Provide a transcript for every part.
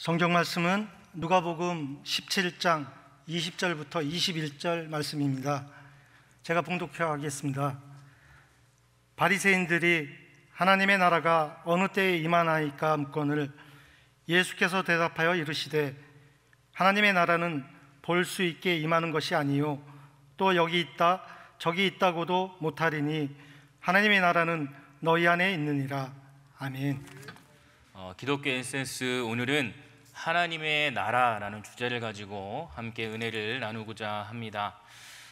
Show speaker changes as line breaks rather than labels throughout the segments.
성경 말씀은 누가복음 17장 20절부터 21절 말씀입니다. 제가 봉독하겠습니다. 바리새인들이 하나님의 나라가 어느 때에 임하나이까 묻거늘 예수께서 대답하여 이르시되 하나님의 나라는 볼 수 있게 임하는 것이 아니요 또 여기 있다 저기 있다고도 못하리니 하나님의 나라는 너희 안에 있느니라. 아멘.
기독교 에센스, 오늘은 하나님의 나라라는 주제를 가지고 함께 은혜를 나누고자 합니다.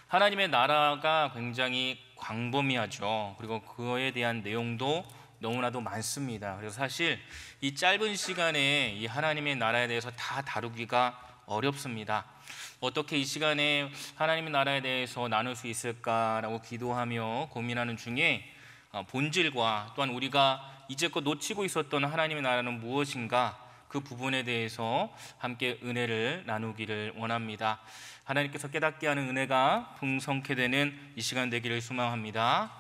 하나님의 나라가 굉장히 광범위하죠. 그리고 그거에 대한 내용도 너무나도 많습니다. 그래서 사실 이 짧은 시간에 이 하나님의 나라에 대해서 다 다루기가 어렵습니다. 어떻게 이 시간에 하나님의 나라에 대해서 나눌 수 있을까라고 기도하며 고민하는 중에 본질과 또한 우리가 이제껏 놓치고 있었던 하나님의 나라는 무엇인가, 그 부분에 대해서 함께 은혜를 나누기를 원합니다. 하나님께서 깨닫게 하는 은혜가 풍성케 되는 이 시간 되기를 소망합니다.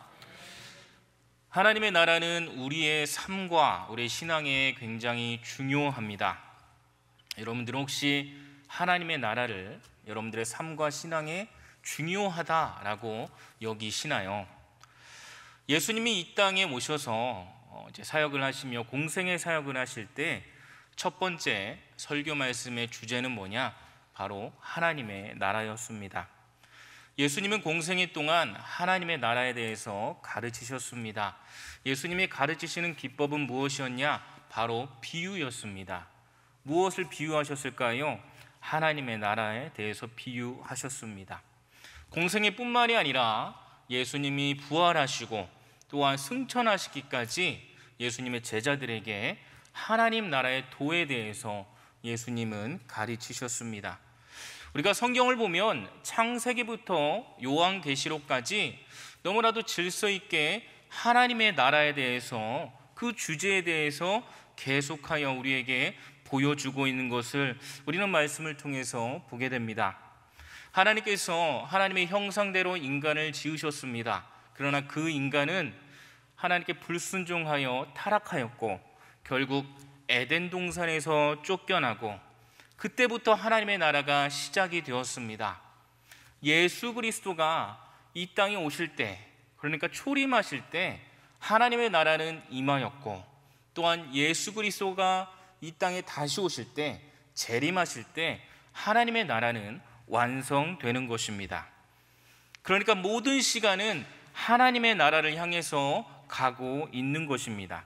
하나님의 나라는 우리의 삶과 우리의 신앙에 굉장히 중요합니다. 여러분들은 혹시 하나님의 나라를 여러분들의 삶과 신앙에 중요하다라고 여기시나요? 예수님이 이 땅에 오셔서 이제 사역을 하시며 공생의 사역을 하실 때 첫 번째 설교 말씀의 주제는 뭐냐? 바로 하나님의 나라였습니다. 예수님은 공생애 동안 하나님의 나라에 대해서 가르치셨습니다. 예수님이 가르치시는 기법은 무엇이었냐? 바로 비유였습니다. 무엇을 비유하셨을까요? 하나님의 나라에 대해서 비유하셨습니다. 공생애뿐만이 아니라 예수님이 부활하시고 또한 승천하시기까지 예수님의 제자들에게 하나님 나라의 도에 대해서 예수님은 가르치셨습니다. 우리가 성경을 보면 창세기부터 요한계시록까지 너무나도 질서 있게 하나님의 나라에 대해서, 그 주제에 대해서 계속하여 우리에게 보여주고 있는 것을 우리는 말씀을 통해서 보게 됩니다. 하나님께서 하나님의 형상대로 인간을 지으셨습니다. 그러나 그 인간은 하나님께 불순종하여 타락하였고 결국 에덴 동산에서 쫓겨나고 그때부터 하나님의 나라가 시작이 되었습니다. 예수 그리스도가 이 땅에 오실 때, 그러니까 초림하실 때 하나님의 나라는 임하였고, 또한 예수 그리스도가 이 땅에 다시 오실 때, 재림하실 때 하나님의 나라는 완성되는 것입니다. 그러니까 모든 시간은 하나님의 나라를 향해서 가고 있는 것입니다.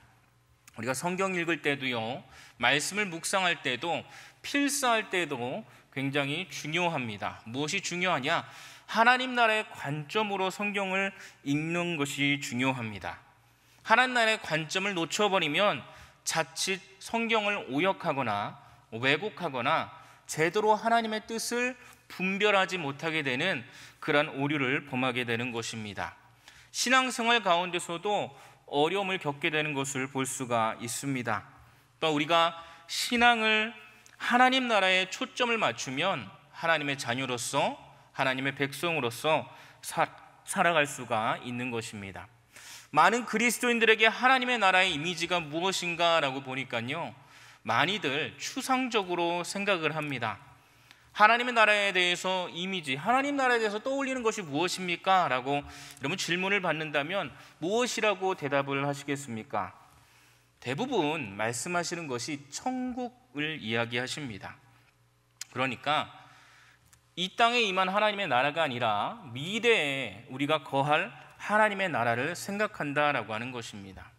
우리가 성경 읽을 때도요, 말씀을 묵상할 때도, 필사할 때도 굉장히 중요합니다. 무엇이 중요하냐? 하나님 나라의 관점으로 성경을 읽는 것이 중요합니다. 하나님 나라의 관점을 놓쳐버리면 자칫 성경을 오역하거나 왜곡하거나 제대로 하나님의 뜻을 분별하지 못하게 되는 그러한 오류를 범하게 되는 것입니다. 신앙생활 가운데서도 어려움을 겪게 되는 것을 볼 수가 있습니다. 또 우리가 신앙을 하나님 나라에 초점을 맞추면 하나님의 자녀로서, 하나님의 백성으로서 살아갈 수가 있는 것입니다. 많은 그리스도인들에게 하나님의 나라의 이미지가 무엇인가라고 보니까요, 많이들 추상적으로 생각을 합니다. 하나님의 나라에 대해서 이미지, 하나님 나라에 대해서 떠올리는 것이 무엇입니까? 라고 여러분 질문을 받는다면 무엇이라고 대답을 하시겠습니까? 대부분 말씀하시는 것이 천국을 이야기하십니다. 그러니까 이 땅에 임한 하나님의 나라가 아니라 미래에 우리가 거할 하나님의 나라를 생각한다라고 하는 것입니다.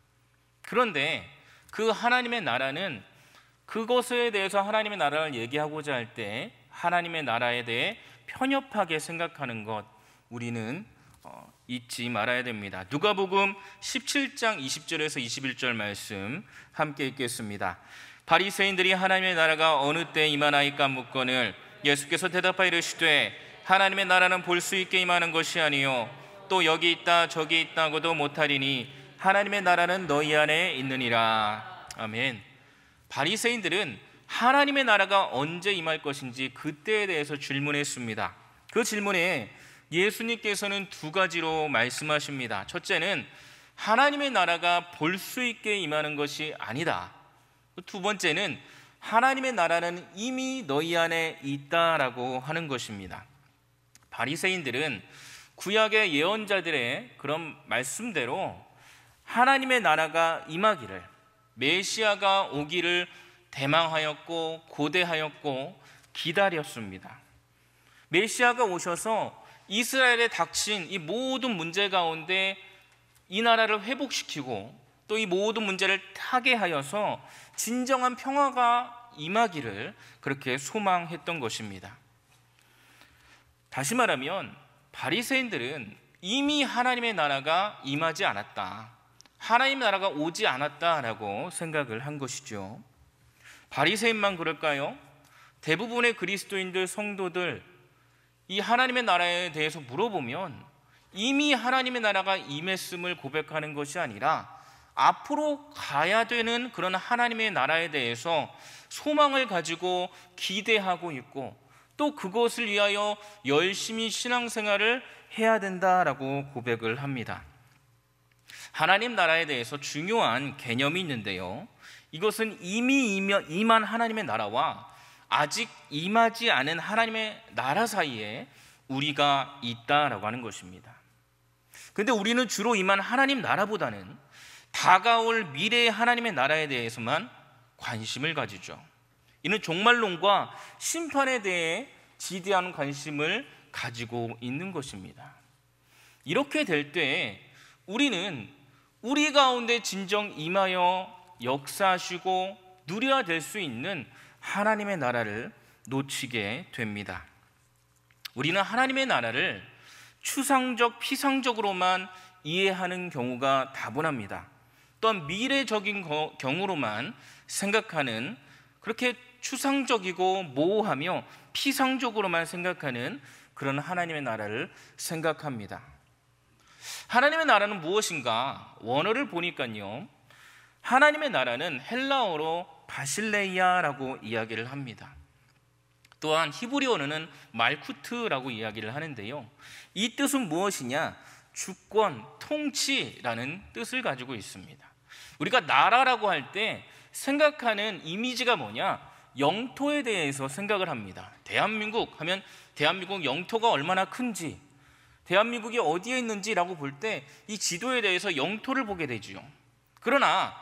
그런데 그 하나님의 나라는, 그것에 대해서 하나님의 나라를 얘기하고자 할 때 하나님의 나라에 대해 편협하게 생각하는 것, 우리는 잊지 말아야 됩니다. 누가복음 17장 20절에서 21절 말씀 함께 읽겠습니다. 바리새인들이 하나님의 나라가 어느 때에 임하나이까 묻거늘 예수께서 대답하여 이르시되 하나님의 나라는 볼 수 있게 임하는 것이 아니요 또 여기 있다 저기 있다고도 못하리니 하나님의 나라는 너희 안에 있느니라. 아멘. 바리새인들은 하나님의 나라가 언제 임할 것인지 그때에 대해서 질문했습니다. 그 질문에 예수님께서는 두 가지로 말씀하십니다. 첫째는 하나님의 나라가 볼 수 있게 임하는 것이 아니다. 두 번째는 하나님의 나라는 이미 너희 안에 있다라고 하는 것입니다. 바리새인들은 구약의 예언자들의 그런 말씀대로 하나님의 나라가 임하기를, 메시아가 오기를 대망하였고 고대하였고 기다렸습니다. 메시아가 오셔서 이스라엘에 닥친 이 모든 문제 가운데 이 나라를 회복시키고 또 이 모든 문제를 타개하여서 진정한 평화가 임하기를 그렇게 소망했던 것입니다. 다시 말하면 바리새인들은 이미 하나님의 나라가 임하지 않았다, 하나님의 나라가 오지 않았다라고 생각을 한 것이죠. 바리새인만 그럴까요? 대부분의 그리스도인들, 성도들, 이 하나님의 나라에 대해서 물어보면 이미 하나님의 나라가 임했음을 고백하는 것이 아니라 앞으로 가야 되는 그런 하나님의 나라에 대해서 소망을 가지고 기대하고 있고 또 그것을 위하여 열심히 신앙생활을 해야 된다라고 고백을 합니다. 하나님 나라에 대해서 중요한 개념이 있는데요, 이것은 이미 임한 하나님의 나라와 아직 임하지 않은 하나님의 나라 사이에 우리가 있다라고 하는 것입니다. 그런데 우리는 주로 임한 하나님 나라보다는 다가올 미래의 하나님의 나라에 대해서만 관심을 가지죠. 이는 종말론과 심판에 대해 지대한 관심을 가지고 있는 것입니다. 이렇게 될 때 우리는 우리 가운데 진정 임하여 역사하시고 누려야 될 수 있는 하나님의 나라를 놓치게 됩니다. 우리는 하나님의 나라를 추상적, 피상적으로만 이해하는 경우가 다분합니다. 또한 미래적인 경우로만 생각하는, 그렇게 추상적이고 모호하며 피상적으로만 생각하는 그런 하나님의 나라를 생각합니다. 하나님의 나라는 무엇인가? 원어를 보니까요, 하나님의 나라는 헬라어로 바실레이아라고 이야기를 합니다. 또한 히브리어로는 말쿠트라고 이야기를 하는데요, 이 뜻은 무엇이냐? 주권, 통치라는 뜻을 가지고 있습니다. 우리가 나라라고 할 때 생각하는 이미지가 뭐냐? 영토에 대해서 생각을 합니다. 대한민국 하면 대한민국 영토가 얼마나 큰지, 대한민국이 어디에 있는지라고 볼 때 이 지도에 대해서 영토를 보게 되죠. 그러나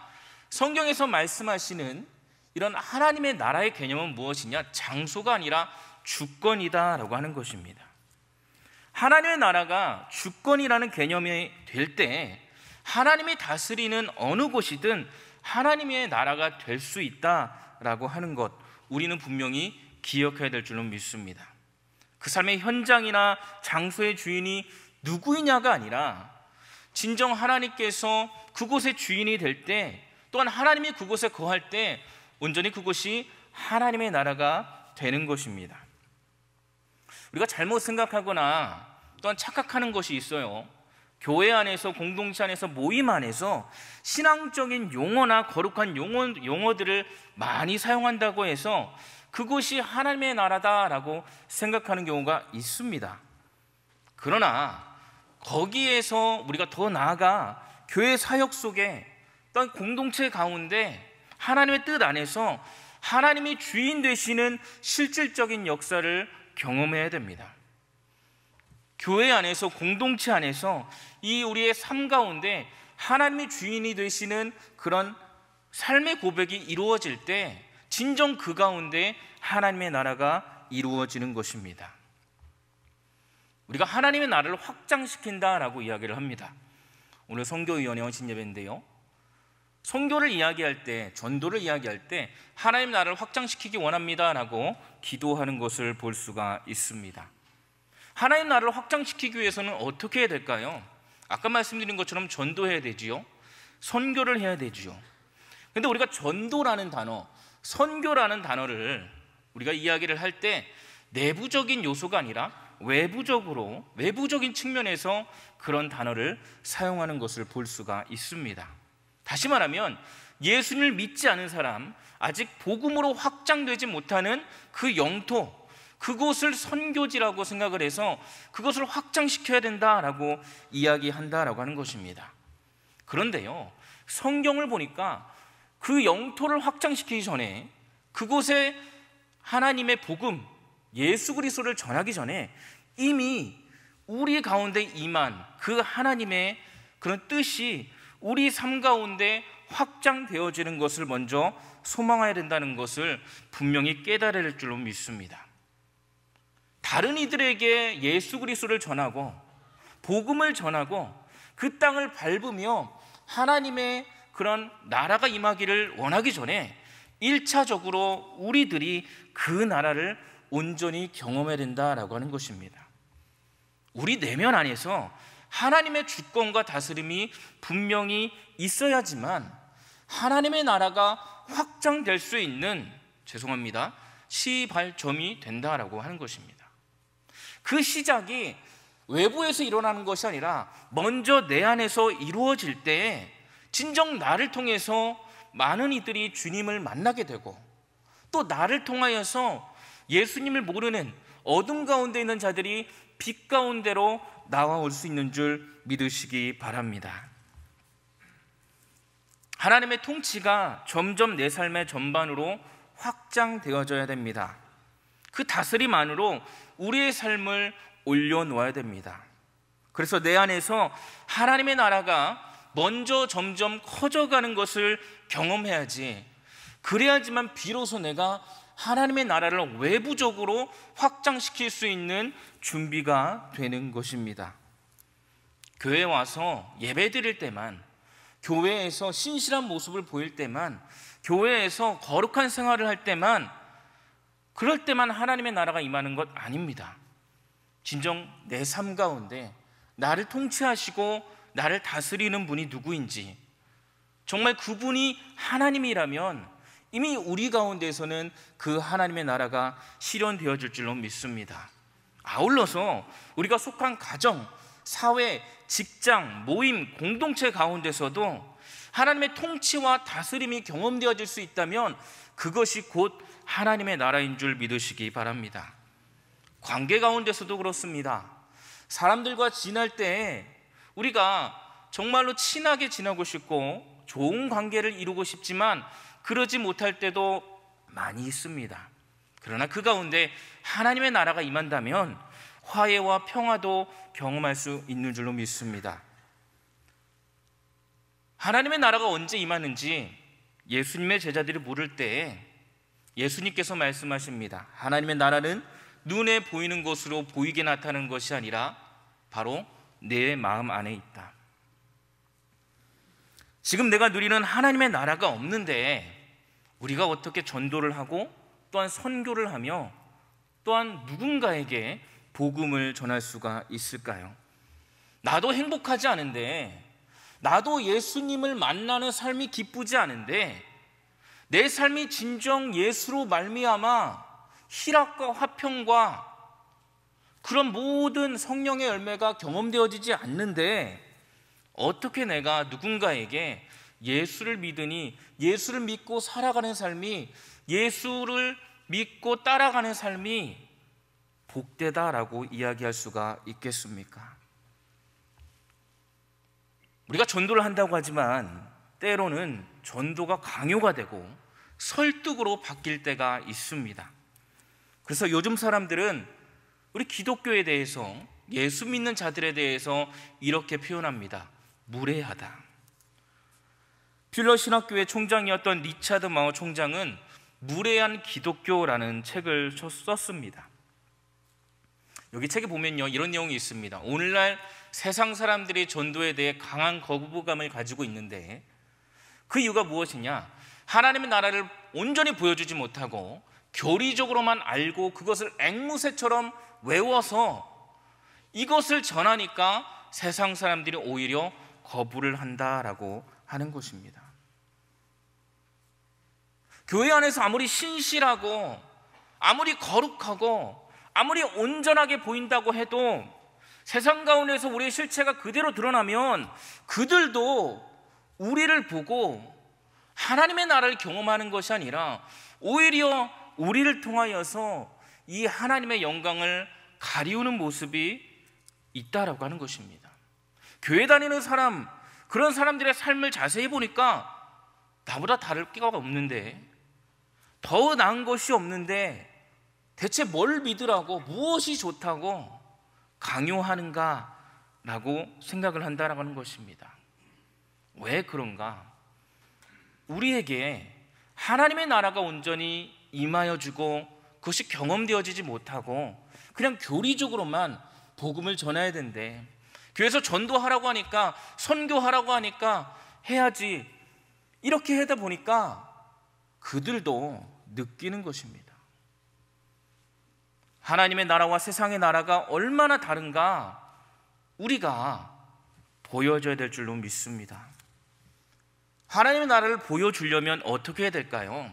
성경에서 말씀하시는 이런 하나님의 나라의 개념은 무엇이냐? 장소가 아니라 주권이다라고 하는 것입니다. 하나님의 나라가 주권이라는 개념이 될 때 하나님이 다스리는 어느 곳이든 하나님의 나라가 될 수 있다라고 하는 것, 우리는 분명히 기억해야 될 줄로 믿습니다. 그 삶의 현장이나 장소의 주인이 누구이냐가 아니라 진정 하나님께서 그곳의 주인이 될 때, 또한 하나님이 그곳에 거할 때 온전히 그곳이 하나님의 나라가 되는 것입니다. 우리가 잘못 생각하거나 또한 착각하는 것이 있어요. 교회 안에서, 공동체 안에서, 모임 안에서 신앙적인 용어나 거룩한 용어들을 많이 사용한다고 해서 그것이 하나님의 나라다라고 생각하는 경우가 있습니다. 그러나 거기에서 우리가 더 나아가 교회 사역 속에, 또한 공동체 가운데 하나님의 뜻 안에서 하나님이 주인 되시는 실질적인 역사를 경험해야 됩니다. 교회 안에서, 공동체 안에서 이 우리의 삶 가운데 하나님이 주인이 되시는 그런 삶의 고백이 이루어질 때 진정 그 가운데 하나님의 나라가 이루어지는 것입니다. 우리가 하나님의 나라를 확장시킨다라고 이야기를 합니다. 오늘 선교위원회 헌신예배인데요, 선교를 이야기할 때, 전도를 이야기할 때 하나님 나라를 확장시키기 원합니다라고 기도하는 것을 볼 수가 있습니다. 하나님 나라를 확장시키기 위해서는 어떻게 해야 될까요? 아까 말씀드린 것처럼 전도해야 되지요, 선교를 해야 되지요. 그런데 우리가 전도라는 단어, 선교라는 단어를 우리가 이야기를 할 때 내부적인 요소가 아니라 외부적인 측면에서 그런 단어를 사용하는 것을 볼 수가 있습니다. 다시 말하면 예수님을 믿지 않은 사람, 아직 복음으로 확장되지 못하는 그 영토, 그곳을 선교지라고 생각을 해서 그것을 확장시켜야 된다라고 이야기한다라고 하는 것입니다. 그런데요, 성경을 보니까 그 영토를 확장시키기 전에 그곳에 하나님의 복음, 예수 그리스도를 전하기 전에 이미 우리 가운데 임한 그 하나님의 그런 뜻이 우리 삶 가운데 확장되어지는 것을 먼저 소망해야 된다는 것을 분명히 깨달아야 할 줄로 믿습니다. 다른 이들에게 예수 그리스도를 전하고 복음을 전하고 그 땅을 밟으며 하나님의 그런 나라가 임하기를 원하기 전에 1차적으로 우리들이 그 나라를 온전히 경험해야 된다라고 하는 것입니다. 우리 내면 안에서 하나님의 주권과 다스림이 분명히 있어야지만 하나님의 나라가 확장될 수 있는 시발점이 된다라고 하는 것입니다. 그 시작이 외부에서 일어나는 것이 아니라 먼저 내 안에서 이루어질 때 진정 나를 통해서 많은 이들이 주님을 만나게 되고 또 나를 통하여서 예수님을 모르는 어둠 가운데 있는 자들이 빛 가운데로 나와올 수 있는 줄 믿으시기 바랍니다. 하나님의 통치가 점점 내 삶의 전반으로 확장되어져야 됩니다. 그 다스림 안으로 우리의 삶을 올려놓아야 됩니다. 그래서 내 안에서 하나님의 나라가 먼저 점점 커져가는 것을 경험해야지, 그래야지만 비로소 내가 하나님의 나라를 외부적으로 확장시킬 수 있는 준비가 되는 것입니다. 교회에 와서 예배 드릴 때만, 교회에서 신실한 모습을 보일 때만, 교회에서 거룩한 생활을 할 때만, 그럴 때만 하나님의 나라가 임하는 것 아닙니다. 진정 내 삶 가운데 나를 통치하시고 나를 다스리는 분이 누구인지, 정말 그분이 하나님이라면 이미 우리 가운데에서는 그 하나님의 나라가 실현되어질 줄로 믿습니다. 아울러서 우리가 속한 가정, 사회, 직장, 모임, 공동체 가운데서도 하나님의 통치와 다스림이 경험되어질 수 있다면 그것이 곧 하나님의 나라인 줄 믿으시기 바랍니다. 관계 가운데서도 그렇습니다. 사람들과 지낼 때 우리가 정말로 친하게 지내고 싶고 좋은 관계를 이루고 싶지만 그러지 못할 때도 많이 있습니다. 그러나 그 가운데 하나님의 나라가 임한다면 화해와 평화도 경험할 수 있는 줄로 믿습니다. 하나님의 나라가 언제 임하는지 예수님의 제자들이 물을 때 예수님께서 말씀하십니다. 하나님의 나라는 눈에 보이는 것으로 보이게 나타나는 것이 아니라 바로 내 마음 안에 있다. 지금 내가 누리는 하나님의 나라가 없는데 우리가 어떻게 전도를 하고 또한 선교를 하며 또한 누군가에게 복음을 전할 수가 있을까요? 나도 행복하지 않은데, 나도 예수님을 만나는 삶이 기쁘지 않은데, 내 삶이 진정 예수로 말미암아 희락과 화평과 그런 모든 성령의 열매가 경험되어지지 않는데 어떻게 내가 누군가에게 예수를 믿으니, 예수를 믿고 살아가는 삶이, 예수를 믿고 따라가는 삶이 복되다라고 이야기할 수가 있겠습니까? 우리가 전도를 한다고 하지만 때로는 전도가 강요가 되고 설득으로 바뀔 때가 있습니다. 그래서 요즘 사람들은 우리 기독교에 대해서, 예수 믿는 자들에 대해서 이렇게 표현합니다. 무례하다. 뷸러 신학교의 총장이었던 리차드 마워 총장은 무례한 기독교라는 책을 썼습니다. 여기 책에 보면요, 이런 내용이 있습니다. 오늘날 세상 사람들이 전도에 대해 강한 거부감을 가지고 있는데 그 이유가 무엇이냐? 하나님의 나라를 온전히 보여주지 못하고 교리적으로만 알고 그것을 앵무새처럼 외워서 이것을 전하니까 세상 사람들이 오히려 거부를 한다라고 하는 것입니다. 교회 안에서 아무리 신실하고 아무리 거룩하고 아무리 온전하게 보인다고 해도 세상 가운데서 우리의 실체가 그대로 드러나면 그들도 우리를 보고 하나님의 나라를 경험하는 것이 아니라 오히려 우리를 통하여서 이 하나님의 영광을 가리우는 모습이 있다라고 하는 것입니다. 교회 다니는 사람, 그런 사람들의 삶을 자세히 보니까 나보다 다를 게 없는데, 더 나은 것이 없는데 대체 뭘 믿으라고, 무엇이 좋다고 강요하는가라고 생각을 한다라는 것입니다. 왜 그런가? 우리에게 하나님의 나라가 온전히 임하여 주고 그것이 경험되어지지 못하고 그냥 교리적으로만 복음을 전해야 된대. 교회에서 전도하라고 하니까, 선교하라고 하니까 해야지, 이렇게 하다 보니까 그들도 느끼는 것입니다. 하나님의 나라와 세상의 나라가 얼마나 다른가 우리가 보여줘야 될 줄로 믿습니다. 하나님의 나라를 보여주려면 어떻게 해야 될까요?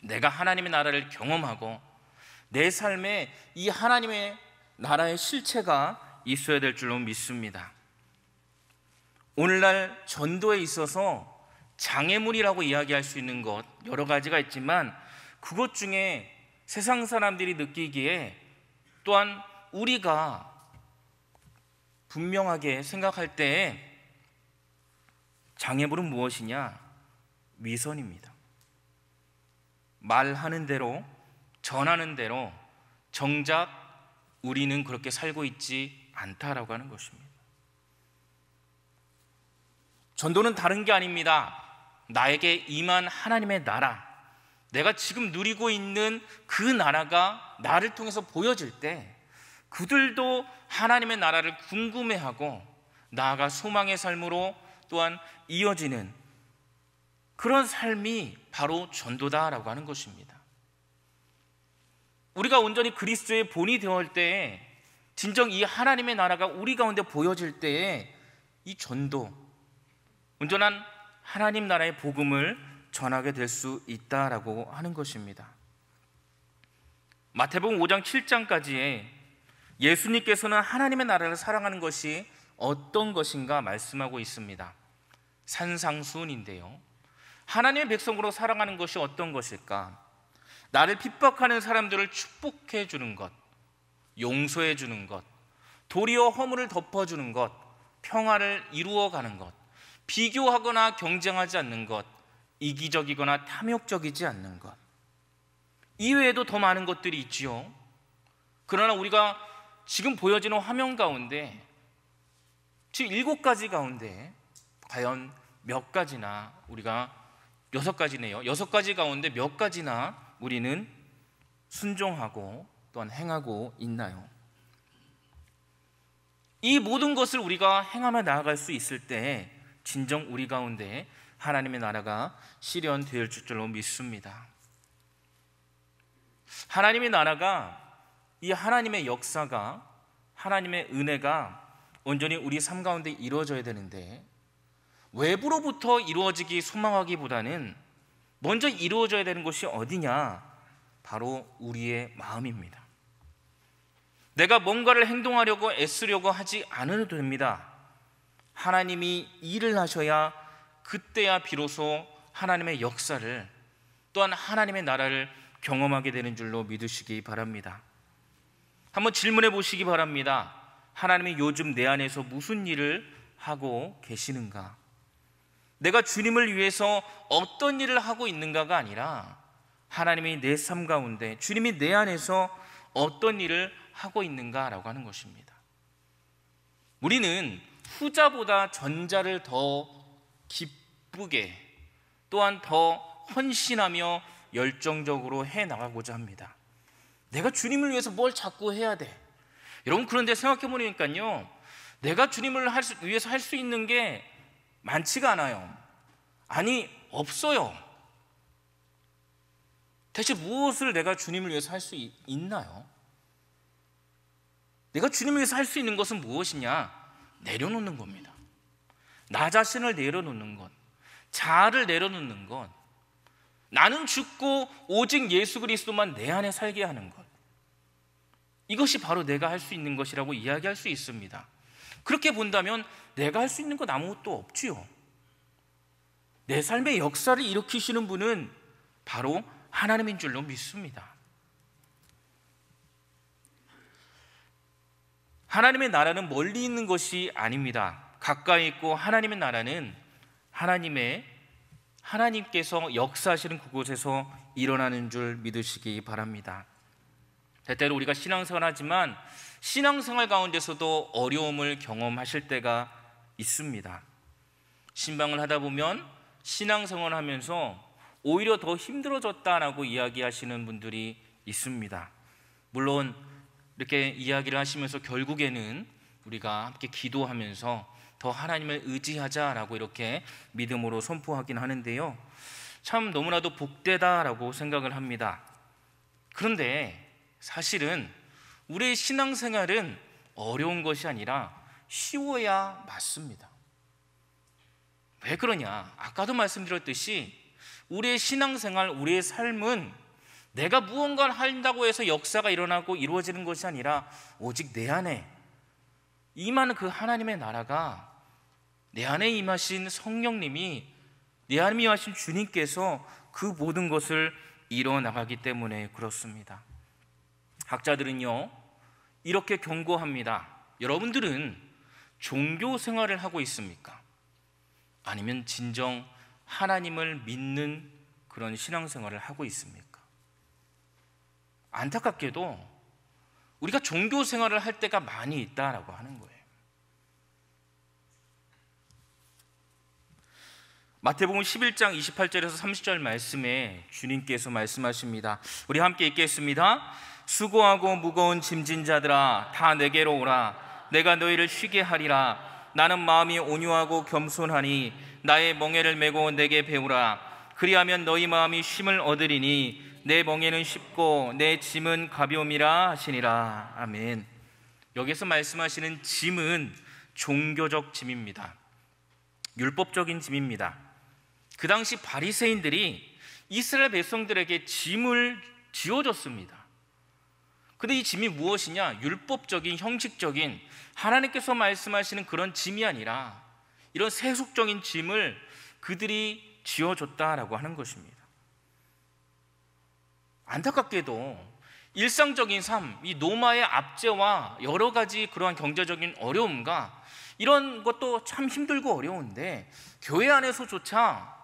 내가 하나님의 나라를 경험하고 내 삶에 이 하나님의 나라의 실체가 있어야 될 줄로 믿습니다. 오늘날 전도에 있어서 장애물이라고 이야기할 수 있는 것 여러 가지가 있지만, 그것 중에 세상 사람들이 느끼기에 또한 우리가 분명하게 생각할 때에 장애물은 무엇이냐? 위선입니다. 말하는 대로, 전하는 대로 정작 우리는 그렇게 살고 있지 않다라고 하는 것입니다. 전도는 다른 게 아닙니다. 나에게 임한 하나님의 나라, 내가 지금 누리고 있는 그 나라가 나를 통해서 보여질 때 그들도 하나님의 나라를 궁금해하고 나아가 소망의 삶으로 또한 이어지는 그런 삶이 바로 전도다라고 하는 것입니다. 우리가 온전히 그리스도의 본이 되어올 때에, 진정 이 하나님의 나라가 우리 가운데 보여질 때에 이 전도, 온전한 하나님 나라의 복음을 전하게 될 수 있다라고 하는 것입니다. 마태복음 5장 7장까지에 예수님께서는 하나님의 나라를 사랑하는 것이 어떤 것인가 말씀하고 있습니다. 산상수훈인데요, 하나님의 백성으로 사랑하는 것이 어떤 것일까? 나를 핍박하는 사람들을 축복해 주는 것, 용서해 주는 것, 도리어 허물을 덮어주는 것, 평화를 이루어가는 것, 비교하거나 경쟁하지 않는 것, 이기적이거나 탐욕적이지 않는 것, 이외에도 더 많은 것들이 있지요. 그러나 우리가 지금 보여지는 화면 가운데 지금 7가지 가운데 과연 몇 가지나 우리가, 6가지네요. 6가지 가운데 몇 가지나 우리는 순종하고 또한 행하고 있나요? 이 모든 것을 우리가 행하며 나아갈 수 있을 때 진정 우리 가운데 하나님의 나라가 실현될 줄로 믿습니다. 하나님의 나라가, 이 하나님의 역사가, 하나님의 은혜가 온전히 우리 삶 가운데 이루어져야 되는데, 외부로부터 이루어지기 소망하기보다는 먼저 이루어져야 되는 것이 어디냐? 바로 우리의 마음입니다. 내가 뭔가를 행동하려고 애쓰려고 하지 않아도 됩니다. 하나님이 일을 하셔야 그때야 비로소 하나님의 역사를, 또한 하나님의 나라를 경험하게 되는 줄로 믿으시기 바랍니다. 한번 질문해 보시기 바랍니다. 하나님이 요즘 내 안에서 무슨 일을 하고 계시는가? 내가 주님을 위해서 어떤 일을 하고 있는가가 아니라 하나님이 내 삶 가운데, 주님이 내 안에서 어떤 일을 하고 있는가라고 하는 것입니다. 우리는 후자보다 전자를 더 기쁘게, 또한 더 헌신하며 열정적으로 해나가고자 합니다. 내가 주님을 위해서 뭘 자꾸 해야 돼. 여러분, 그런데 생각해 보니까요, 내가 주님을 위해서 할 수 있는 게 많지가 않아요. 아니, 없어요. 대체 무엇을 내가 주님을 위해서 할 수 있나요? 내가 주님을 위해서 할 수 있는 것은 무엇이냐? 내려놓는 겁니다. 나 자신을 내려놓는 것, 자아를 내려놓는 것, 나는 죽고 오직 예수 그리스도만 내 안에 살게 하는 것, 이것이 바로 내가 할 수 있는 것이라고 이야기할 수 있습니다. 그렇게 본다면 내가 할 수 있는 것 아무것도 없지요. 내 삶의 역사를 일으키시는 분은 바로 하나님인 줄로 믿습니다. 하나님의 나라는 멀리 있는 것이 아닙니다. 가까이 있고, 하나님의 나라는 하나님의 하나님께서 역사하시는 그곳에서 일어나는 줄 믿으시기 바랍니다. 때때로 우리가 신앙생활 하지만 신앙생활 가운데서도 어려움을 경험하실 때가 있습니다. 신방을 하다 보면 신앙생활을 하면서 오히려 더 힘들어졌다라고 이야기하시는 분들이 있습니다. 물론 이렇게 이야기를 하시면서 결국에는 우리가 함께 기도하면서 더 하나님을 의지하자라고 이렇게 믿음으로 선포하긴 하는데요, 참 너무나도 복되다라고 생각을 합니다. 그런데 사실은 우리의 신앙생활은 어려운 것이 아니라 쉬워야 맞습니다. 왜 그러냐? 아까도 말씀드렸듯이 우리의 신앙생활, 우리의 삶은 내가 무언가를 한다고 해서 역사가 일어나고 이루어지는 것이 아니라 오직 내 안에 임하는 그 하나님의 나라가, 내 안에 임하신 성령님이, 내 안에 임하신 주님께서 그 모든 것을 이뤄나가기 때문에 그렇습니다. 학자들은요, 이렇게 경고합니다. 여러분들은 종교 생활을 하고 있습니까? 아니면 진정 하나님을 믿는 그런 신앙생활을 하고 있습니까? 안타깝게도 우리가 종교 생활을 할 때가 많이 있다라고 하는 거예요. 마태복음 11장 28절에서 30절 말씀에 주님께서 말씀하십니다. 우리 함께 읽겠습니다. 수고하고 무거운 짐진 자들아, 다 내게로 오라. 내가 너희를 쉬게 하리라. 나는 마음이 온유하고 겸손하니 나의 멍에를 메고 내게 배우라. 그리하면 너희 마음이 쉼을 얻으리니 내 멍에는 쉽고 내 짐은 가벼움이라 하시니라. 아멘. 여기서 말씀하시는 짐은 종교적 짐입니다. 율법적인 짐입니다. 그 당시 바리새인들이 이스라엘 백성들에게 짐을 지어줬습니다. 근데 이 짐이 무엇이냐? 율법적인, 형식적인 하나님께서 말씀하시는 그런 짐이 아니라 이런 세속적인 짐을 그들이 지어줬다라고 하는 것입니다. 안타깝게도 일상적인 삶, 이 노마의 압제와 여러 가지 그러한 경제적인 어려움과 이런 것도 참 힘들고 어려운데, 교회 안에서조차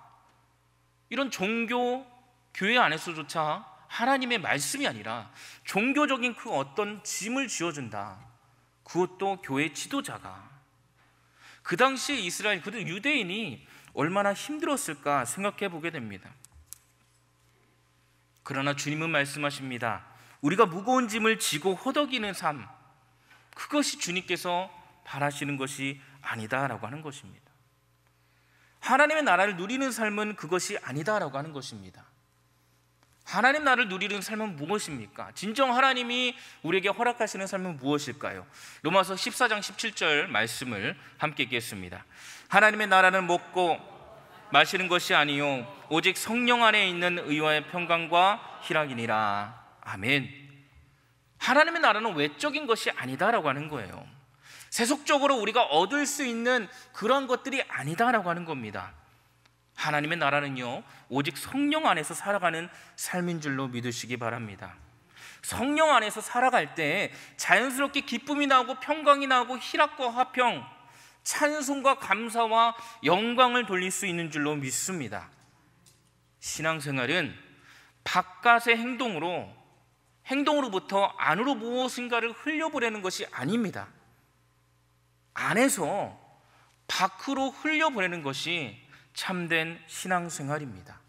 이런 종교, 교회 안에서조차 하나님의 말씀이 아니라 종교적인 그 어떤 짐을 지어준다. 그것도 교회 지도자가. 그 당시 이스라엘, 그 유대인이 얼마나 힘들었을까 생각해 보게 됩니다. 그러나 주님은 말씀하십니다. 우리가 무거운 짐을 지고 허덕이는 삶, 그것이 주님께서 바라시는 것이 아니다라고 하는 것입니다. 하나님의 나라를 누리는 삶은 그것이 아니다라고 하는 것입니다. 하나님 나라를 누리는 삶은 무엇입니까? 진정 하나님이 우리에게 허락하시는 삶은 무엇일까요? 로마서 14장 17절 말씀을 함께 읽겠습니다. 하나님의 나라는 먹고 마시는 것이 아니요 오직 성령 안에 있는 의와의 평강과 희락이니라. 아멘. 하나님의 나라는 외적인 것이 아니다라고 하는 거예요. 세속적으로 우리가 얻을 수 있는 그런 것들이 아니다라고 하는 겁니다. 하나님의 나라는요, 오직 성령 안에서 살아가는 삶인 줄로 믿으시기 바랍니다. 성령 안에서 살아갈 때 자연스럽게 기쁨이 나오고 평강이 나오고 희락과 화평, 찬송과 감사와 영광을 돌릴 수 있는 줄로 믿습니다. 신앙생활은 바깥의 행동으로부터 안으로 무엇인가를 흘려보내는 것이 아닙니다. 안에서 밖으로 흘려보내는 것이 참된 신앙생활입니다.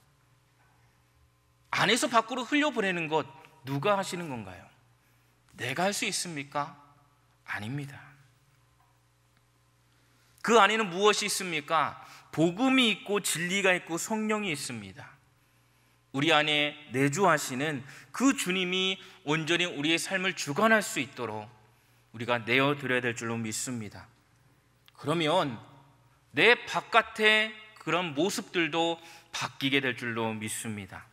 안에서 밖으로 흘려보내는 것 누가 하시는 건가요? 내가 할 수 있습니까? 아닙니다. 그 안에는 무엇이 있습니까? 복음이 있고 진리가 있고 성령이 있습니다. 우리 안에 내주하시는 그 주님이 온전히 우리의 삶을 주관할 수 있도록 우리가 내어드려야 될 줄로 믿습니다. 그러면 내 바깥의 그런 모습들도 바뀌게 될 줄로 믿습니다.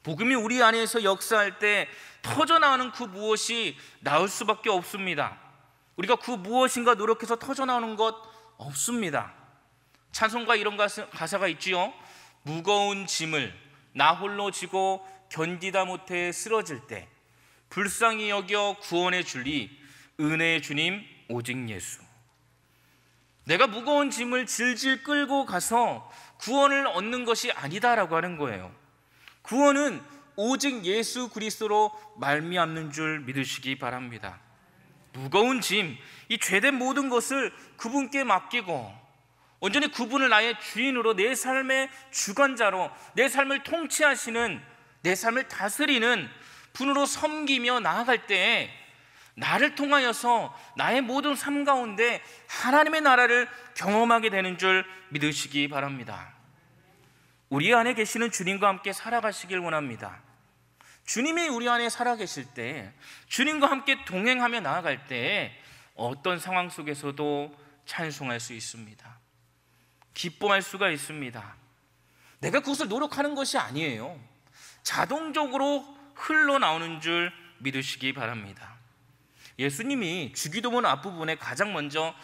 복음이 우리 안에서 역사할 때 터져나오는 그 무엇이 나올 수밖에 없습니다. 우리가 그 무엇인가 노력해서 터져나오는 것 없습니다. 찬송가 이런 가사가 있지요. 무거운 짐을 나 홀로 지고 견디다 못해 쓰러질 때 불쌍히 여겨 구원해 줄리 은혜의 주님 오직 예수. 내가 무거운 짐을 질질 끌고 가서 구원을 얻는 것이 아니다라고 하는 거예요. 구원은 오직 예수 그리스도로 말미암는 줄 믿으시기 바랍니다. 무거운 짐, 이 죄된 모든 것을 그분께 맡기고 온전히 그분을 나의 주인으로, 내 삶의 주관자로, 내 삶을 통치하시는, 내 삶을 다스리는 분으로 섬기며 나아갈 때에 나를 통하여서 나의 모든 삶 가운데 하나님의 나라를 경험하게 되는 줄 믿으시기 바랍니다. 우리 안에 계시는 주님과 함께 살아가시길 원합니다. 주님이 우리 안에 살아계실 때, 주님과 함께 동행하며 나아갈 때 어떤 상황 속에서도 찬송할 수 있습니다. 기뻐할 수가 있습니다. 내가 그것을 노력하는 것이 아니에요. 자동적으로 흘러나오는 줄 믿으시기 바랍니다. 예수님이 주기도문 앞부분에 가장 먼저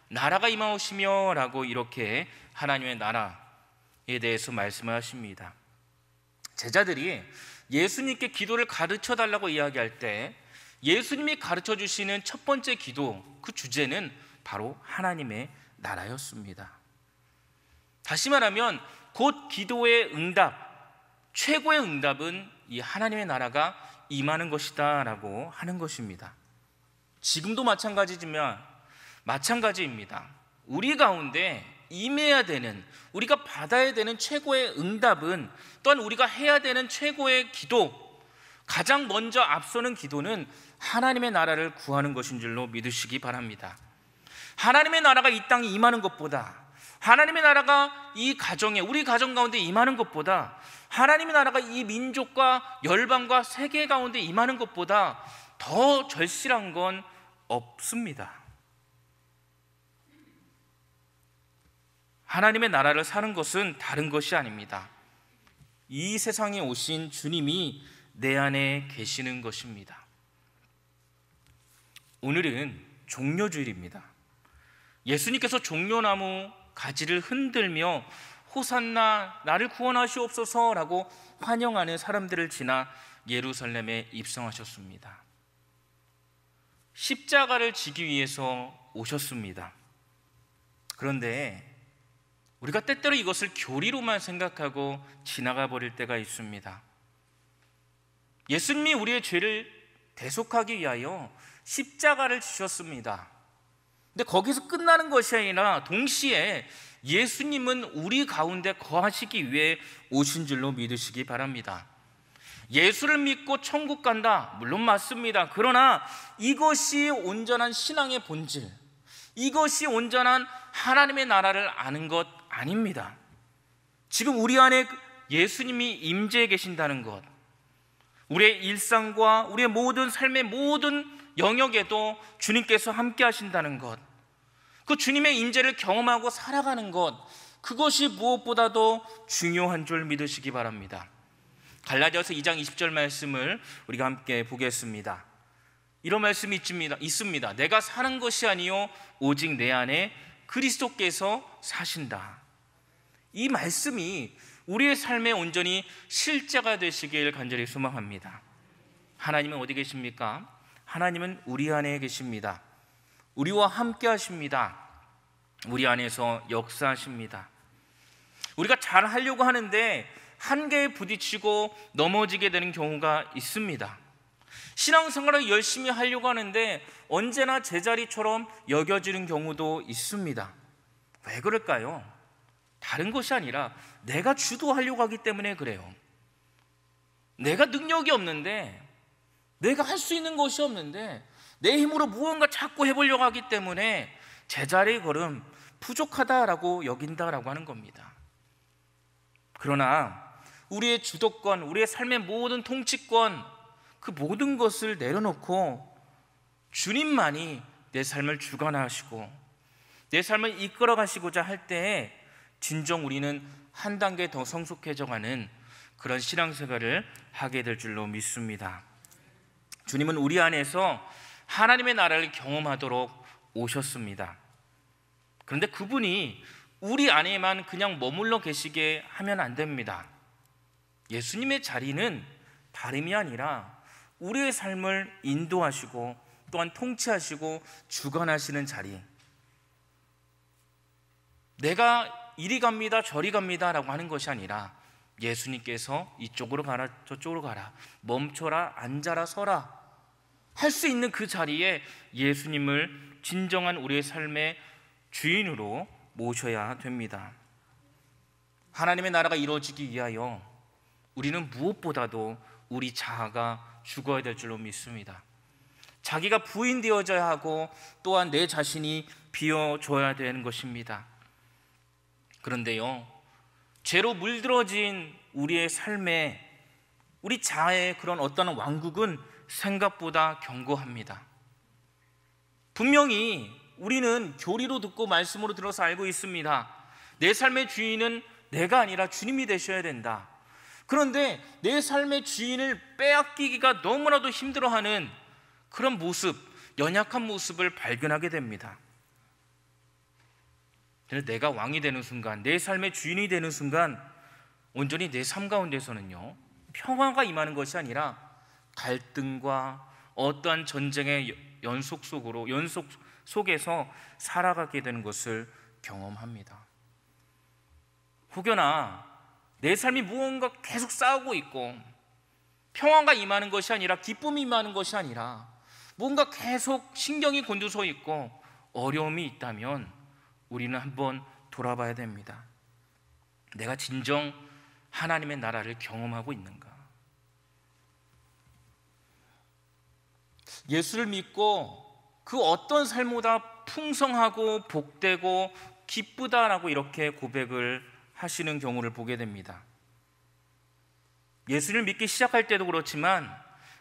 나라가 임하오시며 라고 이렇게 하나님의 나라에 대해서 말씀을 하십니다. 제자들이 예수님께 기도를 가르쳐 달라고 이야기할 때 예수님이 가르쳐 주시는 첫 번째 기도, 그 주제는 바로 하나님의 나라였습니다. 다시 말하면 곧 기도의 응답, 최고의 응답은 이 하나님의 나라가 임하는 것이다 라고 하는 것입니다. 지금도 마찬가지입니다. 우리 가운데 임해야 되는, 우리가 받아야 되는 최고의 응답은, 또한 우리가 해야 되는 최고의 기도, 가장 먼저 앞서는 기도는 하나님의 나라를 구하는 것인 줄로 믿으시기 바랍니다. 하나님의 나라가 이 땅에 임하는 것보다, 하나님의 나라가 이 가정에, 우리 가정 가운데 임하는 것보다, 하나님의 나라가 이 민족과 열방과 세계 가운데 임하는 것보다 더 절실한 건 없습니다. 하나님의 나라를 사는 것은 다른 것이 아닙니다. 이 세상에 오신 주님이 내 안에 계시는 것입니다. 오늘은 종려주일입니다. 예수님께서 종려나무 가지를 흔들며 호산나 나를 구원하시옵소서라고 환영하는 사람들을 지나 예루살렘에 입성하셨습니다. 십자가를 지기 위해서 오셨습니다. 그런데 우리가 때때로 이것을 교리로만 생각하고 지나가 버릴 때가 있습니다. 예수님이 우리의 죄를 대속하기 위하여 십자가를 지셨습니다. 근데 거기서 끝나는 것이 아니라 동시에 예수님은 우리 가운데 거하시기 위해 오신 줄로 믿으시기 바랍니다. 예수를 믿고 천국 간다, 물론 맞습니다. 그러나 이것이 온전한 신앙의 본질, 이것이 온전한 하나님의 나라를 아는 것 아닙니다. 지금 우리 안에 예수님이 임재해 계신다는 것, 우리의 일상과 우리의 모든 삶의 모든 영역에도 주님께서 함께 하신다는 것, 그 주님의 임재를 경험하고 살아가는 것, 그것이 무엇보다도 중요한 줄 믿으시기 바랍니다. 갈라디아서 2장 20절 말씀을 우리가 함께 보겠습니다. 이런 말씀이 있습니다. 내가 사는 것이 아니요 오직 내 안에 그리스도께서 사신다. 이 말씀이 우리의 삶에 온전히 실제가 되시길 간절히 소망합니다. 하나님은 어디 계십니까? 하나님은 우리 안에 계십니다. 우리와 함께 하십니다. 우리 안에서 역사하십니다. 우리가 잘 하려고 하는데 한계에 부딪히고 넘어지게 되는 경우가 있습니다. 신앙생활을 열심히 하려고 하는데 언제나 제자리처럼 여겨지는 경우도 있습니다. 왜 그럴까요? 다른 것이 아니라 내가 주도하려고 하기 때문에 그래요. 내가 능력이 없는데, 내가 할 수 있는 것이 없는데 내 힘으로 무언가 자꾸 해보려고 하기 때문에 제자리 걸음 부족하다라고 여긴다라고 하는 겁니다. 그러나 우리의 주도권, 우리의 삶의 모든 통치권, 그 모든 것을 내려놓고 주님만이 내 삶을 주관하시고 내 삶을 이끌어 가시고자 할 때에 진정 우리는 한 단계 더 성숙해져가는 그런 신앙생활을 하게 될 줄로 믿습니다. 주님은 우리 안에서 하나님의 나라를 경험하도록 오셨습니다. 그런데 그분이 우리 안에만 그냥 머물러 계시게 하면 안 됩니다. 예수님의 자리는 다름이 아니라 우리의 삶을 인도하시고 또한 통치하시고 주관하시는 자리, 내가 이리 갑니다 저리 갑니다 라고 하는 것이 아니라 예수님께서 이쪽으로 가라 저쪽으로 가라, 멈춰라 앉아라 서라 할 수 있는 그 자리에 예수님을 진정한 우리의 삶의 주인으로 모셔야 됩니다. 하나님의 나라가 이루어지기 위하여 우리는 무엇보다도 우리 자아가 죽어야 될 줄로 믿습니다. 자기가 부인되어져야 하고 또한 내 자신이 비워줘야 되는 것입니다. 그런데요, 죄로 물들어진 우리의 삶에 우리 자아의 그런 어떤 왕국은 생각보다 견고합니다. 분명히 우리는 교리로 듣고 말씀으로 들어서 알고 있습니다. 내 삶의 주인은 내가 아니라 주님이 되셔야 된다. 그런데 내 삶의 주인을 빼앗기기가 너무나도 힘들어하는 그런 모습, 연약한 모습을 발견하게 됩니다. 내가 왕이 되는 순간, 내 삶의 주인이 되는 순간 온전히 내 삶 가운데서는요, 평화가 임하는 것이 아니라 갈등과 어떠한 전쟁의 연속 속에서 살아가게 되는 것을 경험합니다. 혹여나 내 삶이 무언가 계속 싸우고 있고 평화가 임하는 것이 아니라 기쁨이 임하는 것이 아니라 뭔가 계속 신경이 곤두서 있고 어려움이 있다면 우리는 한번 돌아봐야 됩니다. 내가 진정 하나님의 나라를 경험하고 있는가? 예수를 믿고 그 어떤 삶보다 풍성하고 복되고 기쁘다라고 이렇게 고백을 하시는 경우를 보게 됩니다. 예수를 믿기 시작할 때도 그렇지만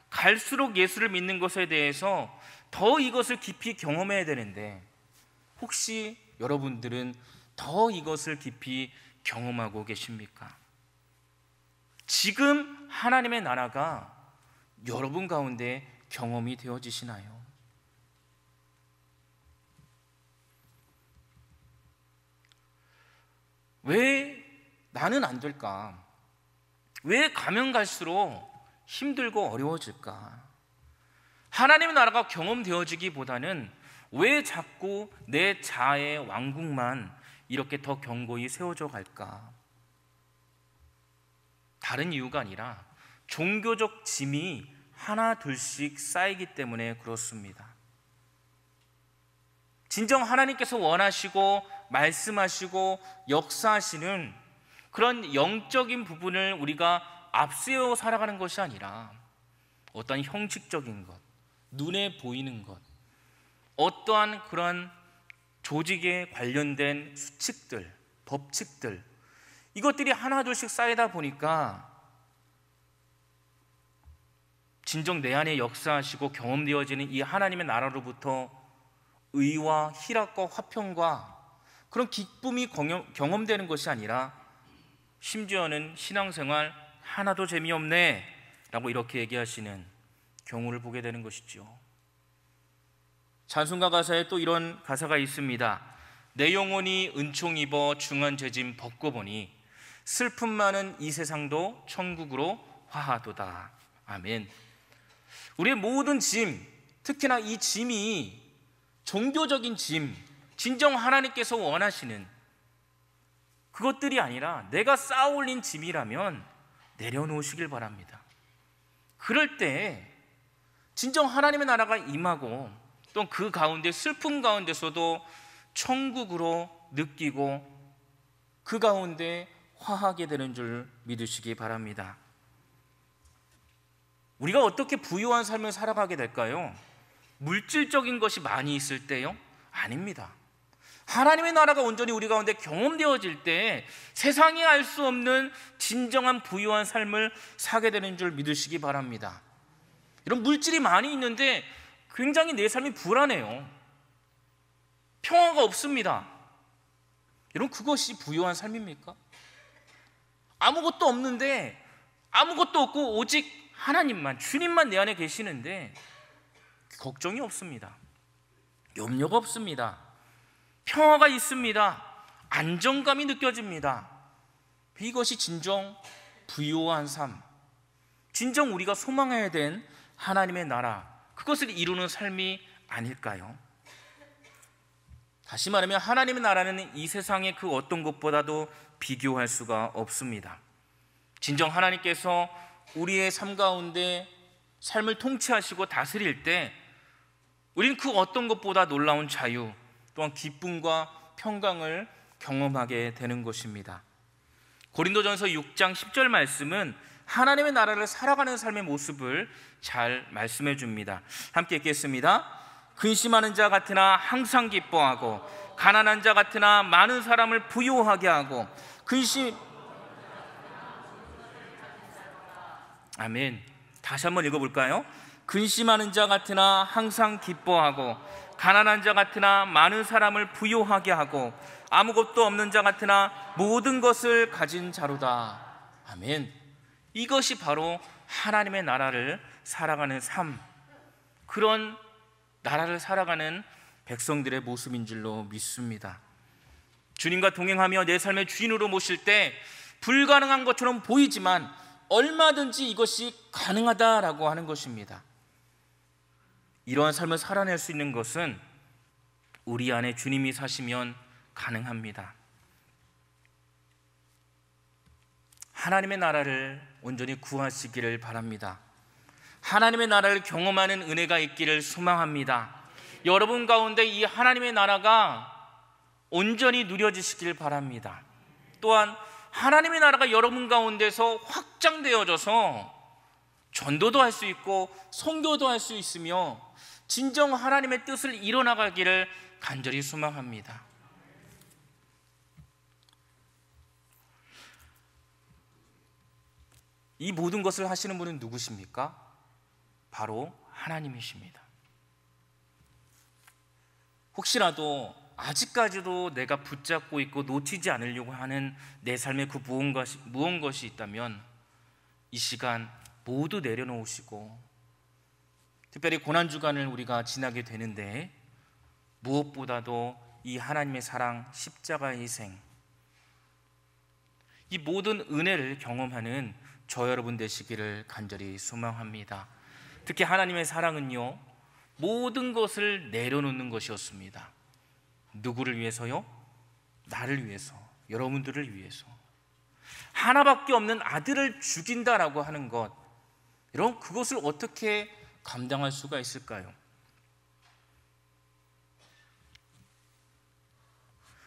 갈수록 예수를 믿는 것에 대해서 더 이것을 깊이 경험해야 되는데, 혹시 여러분들은 더 이것을 깊이 경험하고 계십니까? 지금 하나님의 나라가 여러분 가운데 경험이 되어지시나요? 왜 나는 안 될까? 왜 가면 갈수록 힘들고 어려워질까? 하나님의 나라가 경험되어지기보다는 왜 자꾸 내 자아의 왕국만 이렇게 더 견고히 세워져 갈까? 다른 이유가 아니라 종교적 짐이 하나 둘씩 쌓이기 때문에 그렇습니다. 진정 하나님께서 원하시고 말씀하시고 역사하시는 그런 영적인 부분을 우리가 앞세워 살아가는 것이 아니라 어떠한 형식적인 것, 눈에 보이는 것, 어떠한 그런 조직에 관련된 수칙들, 법칙들, 이것들이 하나둘씩 쌓이다 보니까 진정 내 안에 역사하시고 경험되어지는 이 하나님의 나라로부터 의와 희락과 화평과 그런 기쁨이 경험되는 것이 아니라 심지어는 신앙생활 하나도 재미없네 라고 이렇게 얘기하시는 경우를 보게 되는 것이죠. 찬송가 가사에 또 이런 가사가 있습니다. 내 영혼이 은총 입어 중한 죄짐 벗고 보니 슬픔 많은 이 세상도 천국으로 화하도다. 아멘. 우리의 모든 짐, 특히나 이 짐이 종교적인 짐, 진정 하나님께서 원하시는 그것들이 아니라 내가 쌓아올린 짐이라면 내려놓으시길 바랍니다. 그럴 때 진정 하나님의 나라가 임하고 또 그 가운데 슬픔 가운데서도 천국으로 느끼고 그 가운데 화하게 되는 줄 믿으시기 바랍니다. 우리가 어떻게 부유한 삶을 살아가게 될까요? 물질적인 것이 많이 있을 때요? 아닙니다. 하나님의 나라가 온전히 우리 가운데 경험되어질 때 세상이 알 수 없는 진정한 부유한 삶을 사게 되는 줄 믿으시기 바랍니다. 이런 물질이 많이 있는데 굉장히 내 삶이 불안해요. 평화가 없습니다. 여러분, 그것이 부유한 삶입니까? 아무것도 없는데, 아무것도 없고 오직 하나님만, 주님만 내 안에 계시는데 걱정이 없습니다. 염려가 없습니다. 평화가 있습니다. 안정감이 느껴집니다. 이것이 진정 부유한 삶, 진정 우리가 소망해야 된 하나님의 나라, 그것을 이루는 삶이 아닐까요? 다시 말하면 하나님의 나라는 이 세상의 그 어떤 것보다도 비교할 수가 없습니다. 진정 하나님께서 우리의 삶 가운데 삶을 통치하시고 다스릴 때 우리는 그 어떤 것보다 놀라운 자유 또한 기쁨과 평강을 경험하게 되는 것입니다. 고린도전서 6장 10절 말씀은 하나님의 나라를 살아가는 삶의 모습을 잘 말씀해 줍니다. 함께 읽겠습니다. 근심하는 자 같으나 항상 기뻐하고 가난한 자 같으나 많은 사람을 부유하게 하고 아멘. 다시 한번 읽어볼까요? 근심하는 자 같으나 항상 기뻐하고 가난한 자 같으나 많은 사람을 부유하게 하고 아무것도 없는 자 같으나 모든 것을 가진 자로다. 아멘. 이것이 바로 하나님의 나라를 살아가는 삶, 그런 나라를 살아가는 백성들의 모습인 줄로 믿습니다. 주님과 동행하며 내 삶의 주인으로 모실 때 불가능한 것처럼 보이지만 얼마든지 이것이 가능하다라고 하는 것입니다. 이러한 삶을 살아낼 수 있는 것은 우리 안에 주님이 사시면 가능합니다. 하나님의 나라를 온전히 구하시기를 바랍니다. 하나님의 나라를 경험하는 은혜가 있기를 소망합니다. 여러분 가운데 이 하나님의 나라가 온전히 누려지시길 바랍니다. 또한 하나님의 나라가 여러분 가운데서 확장되어져서 전도도 할 수 있고 선교도 할 수 있으며 진정 하나님의 뜻을 이뤄나가기를 간절히 소망합니다. 이 모든 것을 하시는 분은 누구십니까? 바로 하나님이십니다. 혹시라도 아직까지도 내가 붙잡고 있고 놓치지 않으려고 하는 내 삶의 그 무언가시 있다면 이 시간 모두 내려놓으시고, 특별히 고난주간을 우리가 지나게 되는데 무엇보다도 이 하나님의 사랑, 십자가의 희생, 이 모든 은혜를 경험하는 저 여러분 되시기를 간절히 소망합니다. 특히 하나님의 사랑은요, 모든 것을 내려놓는 것이었습니다. 누구를 위해서요? 나를 위해서, 여러분들을 위해서. 하나밖에 없는 아들을 죽인다라고 하는 것, 여러분 그것을 어떻게 감당할 수가 있을까요?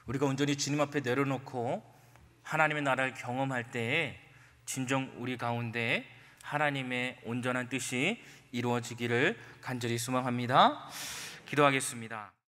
우리가 온전히 주님 앞에 내려놓고 하나님의 나라를 경험할 때에 진정 우리 가운데 하나님의 온전한 뜻이 이루어지기를 간절히 소망합니다. 기도하겠습니다.